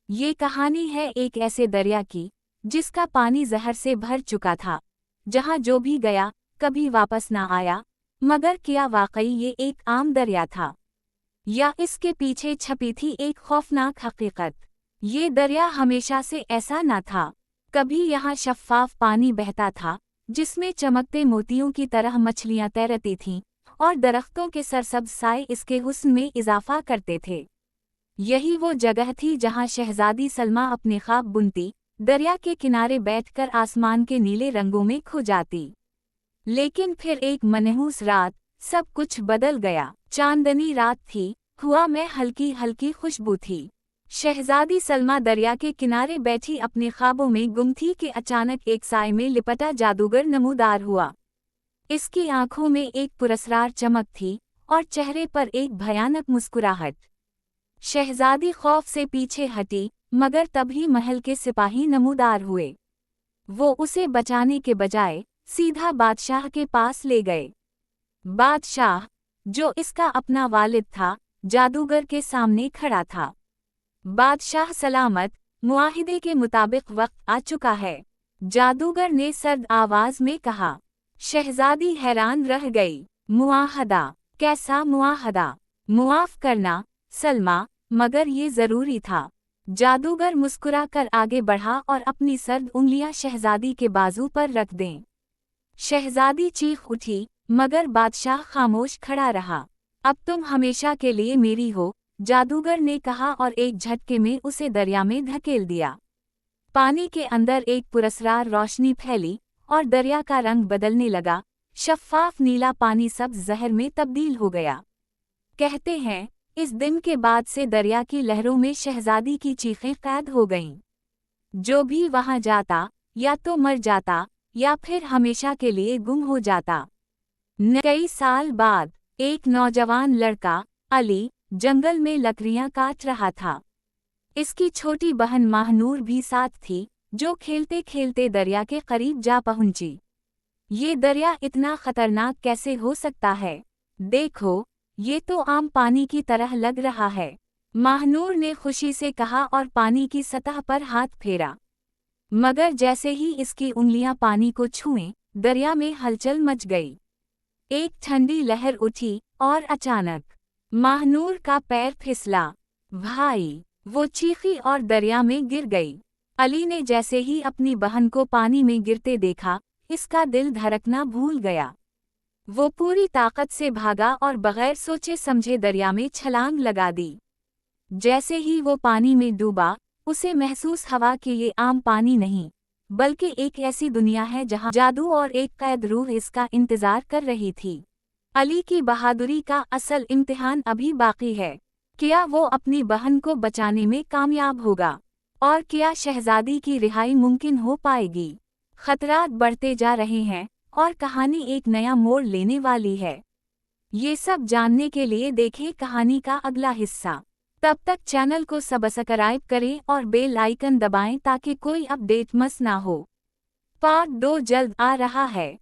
ये कहानी है एक ऐसे दरिया की जिसका पानी जहर से भर चुका था, जहाँ जो भी गया कभी वापस ना आया। मगर क्या वाकई ये एक आम दरिया था, या इसके पीछे छपी थी एक खौफनाक हकीकत? ये दरिया हमेशा से ऐसा न था। कभी यहाँ शफ्फाफ पानी बहता था जिसमें चमकते मोतियों की तरह मछलियाँ तैरती थीं, और दरख्तों के सरसब्ज साए इसके हुस्न में इजाफा करते थे। यही वो जगह थी जहाँ शहजादी सलमा अपने ख्वाब बुनती, दरिया के किनारे बैठकर आसमान के नीले रंगों में खो जाती। लेकिन फिर एक मनहूस रात सब कुछ बदल गया। चांदनी रात थी, हवा में हल्की हल्की खुशबू थी। शहजादी सलमा दरिया के किनारे बैठी अपने ख्वाबों में गुम थी कि अचानक एक साए में लिपटा जादूगर नमूदार हुआ। इसकी आंखों में एक पुरस्रार चमक थी और चेहरे पर एक भयानक मुस्कुराहट। शहजादी खौफ से पीछे हटी, मगर तभी महल के सिपाही नमूदार हुए। वो उसे बचाने के बजाय सीधा बादशाह के पास ले गए। बादशाह, जो इसका अपना वालिद था, जादूगर के सामने खड़ा था। बादशाह सलामत, मुआहिदे के मुताबिक वक्त आ चुका है, जादूगर ने सर्द आवाज में कहा। शहजादी हैरान रह गई। मुआहदा? कैसा मुआहदा? मुआफ करना सलमा, मगर ये जरूरी था। जादूगर मुस्कुरा कर आगे बढ़ा और अपनी सर्द उंगलियां शहजादी के बाजू पर रख दें। शहजादी चीख उठी, मगर बादशाह खामोश खड़ा रहा। अब तुम हमेशा के लिए मेरी हो, जादूगर ने कहा और एक झटके में उसे दरिया में धकेल दिया। पानी के अंदर एक पुरस्रार रोशनी फैली और दरिया का रंग बदलने लगा। शफ्फाफ नीला पानी सब्ज जहर में तब्दील हो गया। कहते हैं, इस दिन के बाद से दरिया की लहरों में शहजादी की चीखें कैद हो गईं। जो भी वहां जाता या तो मर जाता या फिर हमेशा के लिए गुम हो जाता। कई साल बाद एक नौजवान लड़का अली जंगल में लकड़ियां काट रहा था। इसकी छोटी बहन माहनूर भी साथ थी, जो खेलते खेलते दरिया के करीब जा पहुंची। ये दरिया इतना खतरनाक कैसे हो सकता है? देखो, ये तो आम पानी की तरह लग रहा है, माहनूर ने खुशी से कहा और पानी की सतह पर हाथ फेरा। मगर जैसे ही इसकी उंगलियां पानी को छुएं, दरिया में हलचल मच गई। एक ठंडी लहर उठी और अचानक माहनूर का पैर फिसला। भाई! वो चीखी और दरिया में गिर गई। अली ने जैसे ही अपनी बहन को पानी में गिरते देखा, इसका दिल धड़कना भूल गया। वो पूरी ताकत से भागा और बगैर सोचे समझे दरिया में छलांग लगा दी। जैसे ही वो पानी में डूबा, उसे महसूस हुआ कि ये आम पानी नहीं, बल्कि एक ऐसी दुनिया है जहाँ जादू और एक कैद रूह इसका इंतजार कर रही थी। अली की बहादुरी का असल इम्तिहान अभी बाकी है। क्या वो अपनी बहन को बचाने में कामयाब होगा? और क्या शहजादी की रिहाई मुमकिन हो पाएगी? खतरात बढ़ते जा रहे हैं और कहानी एक नया मोड़ लेने वाली है। ये सब जानने के लिए देखें कहानी का अगला हिस्सा। तब तक चैनल को सब्सक्राइब करें और बेल आइकन दबाएं ताकि कोई अपडेट मिस ना हो। पार्ट 2 जल्द आ रहा है।